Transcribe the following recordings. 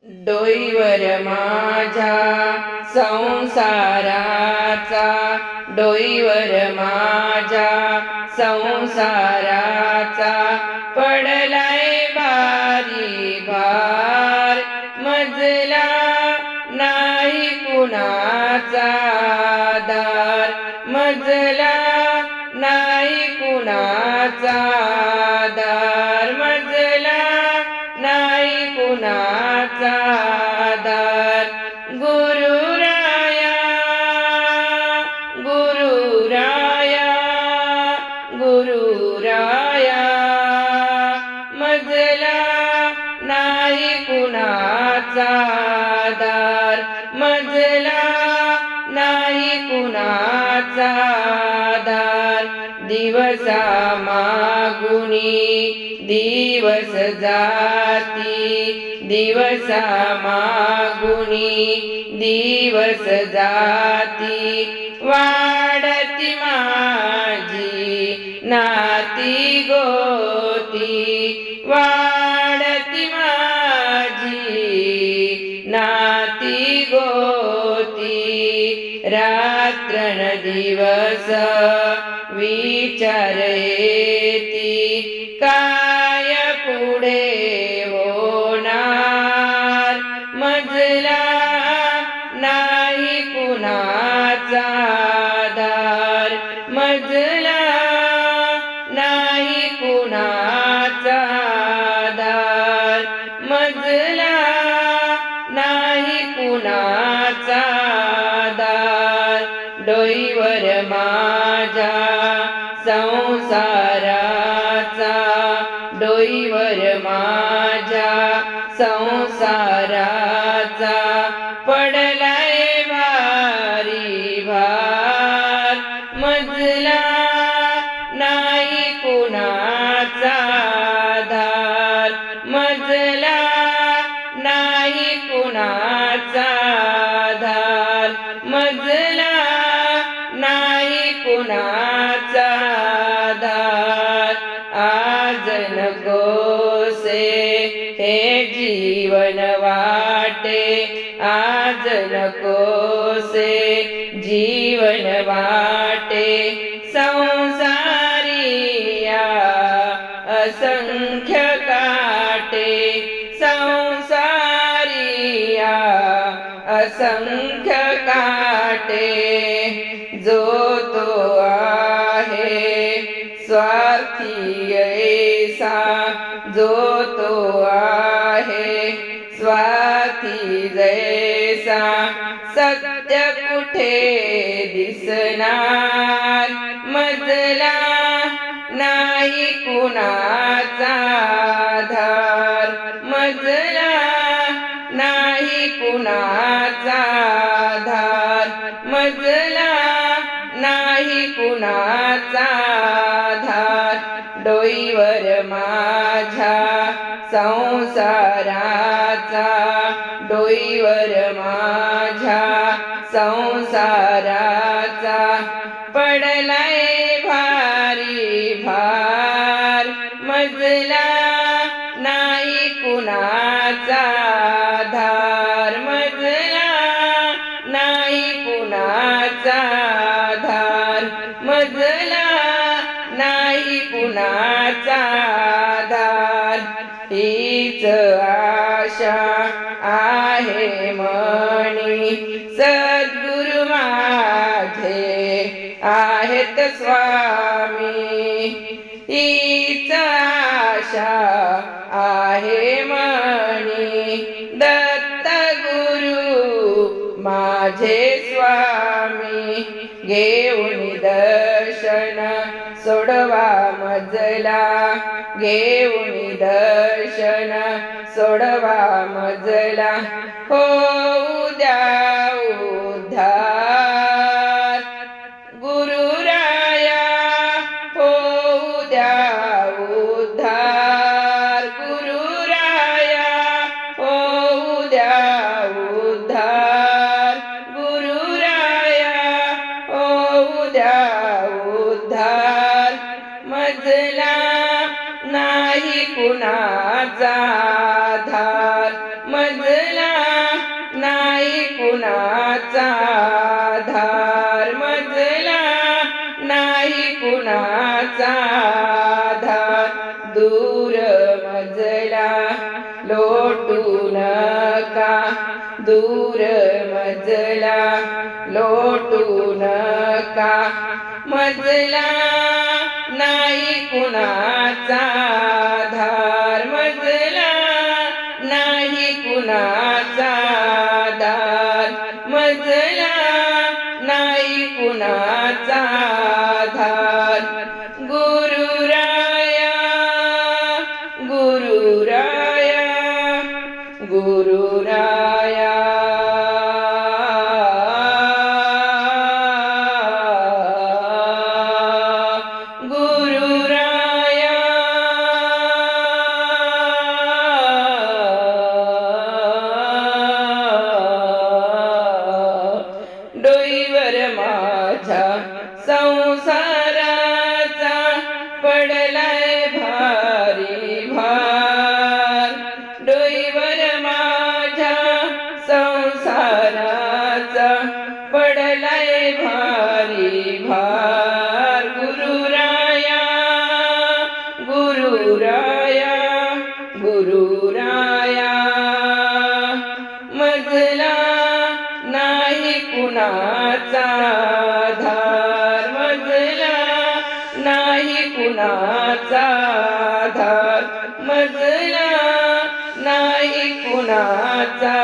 डोईवर माझ्या संसाराचा, डोईवर माझ्या संसाराचा पडलाय भारी भार, मजला नाही कुणाचा दार, मजला नाही कुणाचा दार, मजला नाही कुणाचा दार. गुरुराया गुरुराया गुरुराया, मजला नाही कुणाचा दार, मजला नाही कुणाचा दार. दिवसा मागुनी दिवस जाती, दिवसा मागुनी दिवस जाती, वाढती माझी नाती गोती, वाढती माझी नाती गोती. रात्रन दिवस विचार येती, काय पुढे होणार, मजला नाही कुणाचा दार, मजला नाही कुणाचा दार, मजला नाही कुणाचा दार. डोईवर माझ्या संसाराचा, डोईवर माझ्या संसाराचा पडलाय भारी भार, मजला नाही कुणाचा दार, मजला नाही कुणाचा दार, मजला नाही कुणाचा दार. आज नकोसे हे जीवन वाटे, आज नकोसे जीवन वाटे, संसारिया असंख्य काटे, संसारिया असंख्य काटे. जो तो आहे स्वार्थी ऐसा, जो तो आहे स्वार्थी जैसा, सत्य कुठे दिसणार, मजला नाही कुणाचा धार, मजला नाही कुणाचा धार, मजला नाही कुणाचा धार. डोईवर माझ्या संसाराचा, डोईवर माझ्या संसाराचा पडलाय भारी भार, मजला नाही कुणाचा धार, मजला नाही कुणाचा धार, मजला नाही कुणाचा धार. हीच आशा आहे मनी, सद्गुरु माझे आहेत स्वामी, हीच आशा आहे मनी, दत्त गुरु माझे स्वामी. घेऊन दर्शन सोडवा मजला, घेऊन दर्शन सोडवा मजला, होऊ द्या उद्धार. गुरुराया होऊ द्या उद्धार, गुरुराया होऊ द्या उद्धार, गुरुराया होऊ द्या उद्धार. मजला नाही कुणाचा धार, मजला कुणाचा धार मजला नाही कुणाचा धार दूर मजला लोटू नका दूर मजला लोटू नका मजला नाही कुणाचा धार मजला नाही कुणाचा धार मजला नाही कुणाचा धार गुरुराया गुरुराया गुरुराया गुरुराया डोईवर माझ्या संसाराचा पडलाय भारी भार डोईवर माझ्या संसाराचा पडलाय भारी भार गुरुराया गुरुराया गुरुराया मजला नाही कुणाचा धार मजला नाही कुणाचा धार मजला नाही कुणाचा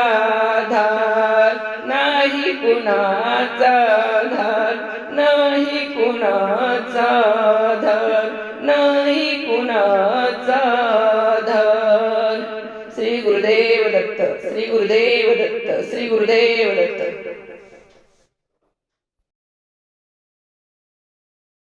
धार नाही कुणाचा धार नाही कुणाचा धार नाही कुणाचा धार श्री गुरुदेव दत्त श्री गुरुदेव दत्त श्री गुरुदेव दत्त